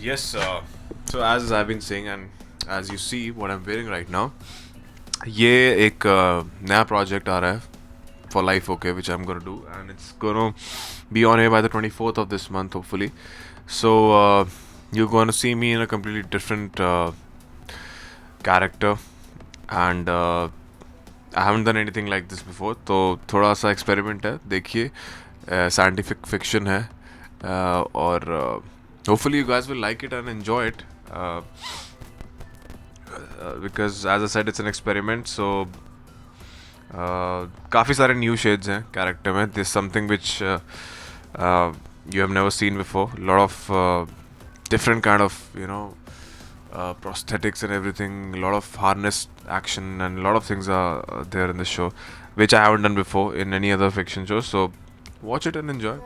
Yes, so as I've been saying and as you see what I'm wearing right now, ये एक नया project आ रहा है for Life OK, which I'm gonna do, and it's gonna be on air by the 24th of this month, hopefully. So you're gonna see me in a completely different character, and I haven't done anything like this before. तो थोड़ा सा experiment है, देखिए, scientific fiction है, और hopefully you guys will like it and enjoy it. Because as I said, it's an experiment, so काफ़ी सारे new shades हैं कैरेक्टर में. This something which you have never seen before. Lot of different kind of prosthetics and everything. A lot of harness action and a lot of things are there in the show, which I haven't done before in any other fiction show. So watch it and enjoy.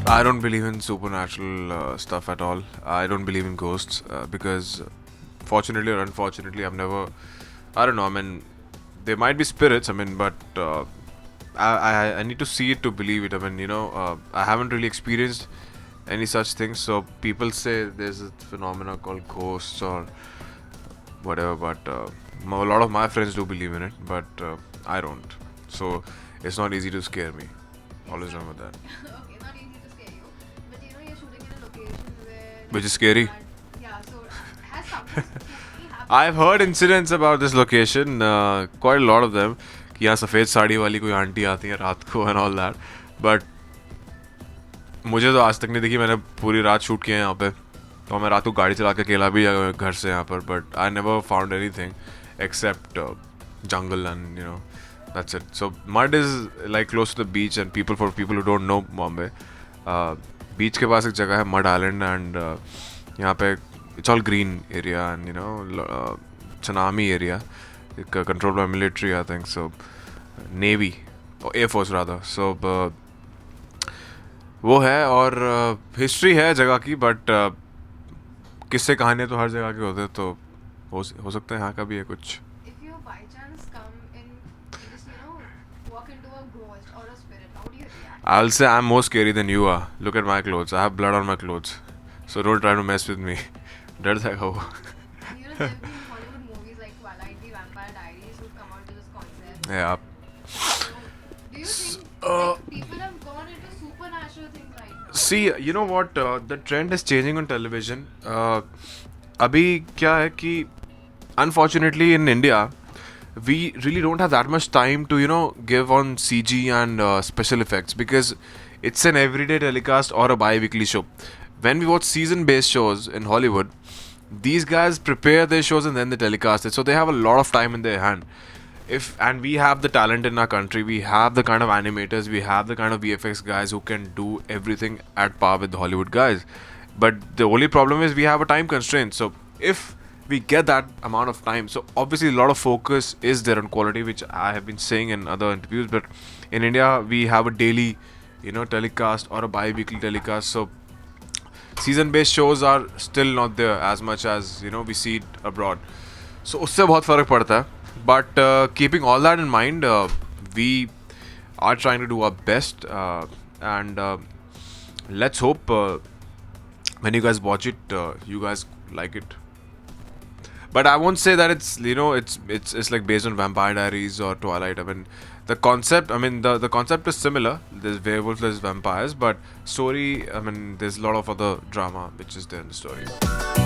I don't believe in supernatural stuff at all. I don't believe in ghosts because, fortunately or unfortunately, I've never. I don't know. I mean, there might be spirits. I mean, but I need to see it to believe it. I mean, I haven't really experienced any such things. So people say there's a phenomena called ghosts or whatever, but a lot of my friends do believe in it, but I don't. So it's not easy to scare me. Always remember that. Okay, not easy to scare you. But you're shooting in a location where. Which is scary. Yeah, so has something spooky happened? I've heard incidents about this location, quite a lot of them. कि यहाँ सफ़ेद साड़ी वाली कोई aunty आती है रात को and all that. But मुझे तो आज तक नहीं दिखी. मैंने पूरी रात शूट किया है यहाँ पे. तो मैं रात को गाड़ी चला के अकेला भी गया घर से यहाँ पर. But I never found anything except jungle and that's it. So mud is like close to the beach and for people who don't know Bombay, beach के पास एक जगह है Mud Island and यहाँ पे it's all green area and tsunami area, controlled by military I think, so Navy or Air Force rather. So वो है और history है जगह की, बट किस्से कहानियाँ तो हर जगह के होते हैं, तो हो सकता है यहाँ का भी है कुछ. If you by chance come in, you just walk into a ghost or a spirit, how do you react? I'll say I'm more scary than you are. Look at my clothes. I have blood on my clothes. So don't try to mess with me. डर जाएगा वो. There've been Hollywood movies like Twilight, The Vampire Diaries who've come out to this concept. Yeah. Do you think people have gone into supernatural things right now? See, you know what? The trend is changing on television. अभी क्या है कि unfortunately in India, we really don't have that much time to give on CG and special effects, because it's an everyday telecast or a bi-weekly show. When we watch season-based shows in Hollywood, these guys prepare their shows and then they telecast it, so they have a lot of time in their hand. And we have the talent in our country, we have the kind of animators, we have the kind of VFX guys who can do everything at par with the Hollywood guys. But the only problem is we have a time constraint. So if we get that amount of time, so obviously a lot of focus is there on quality, which I have been saying in other interviews. But in India, we have a daily, telecast or a bi-weekly telecast. So season-based shows are still not there as much as we see it abroad. So उससे बहुत फर्क पड़ता है. But keeping all that in mind, we are trying to do our best, and let's hope when you guys watch it, you guys like it. But I won't say that it's it's like based on Vampire Diaries or Twilight. I mean, the concept. I mean, the concept is similar. There's werewolves, there's vampires, but story. I mean, there's a lot of other drama which is there in the story.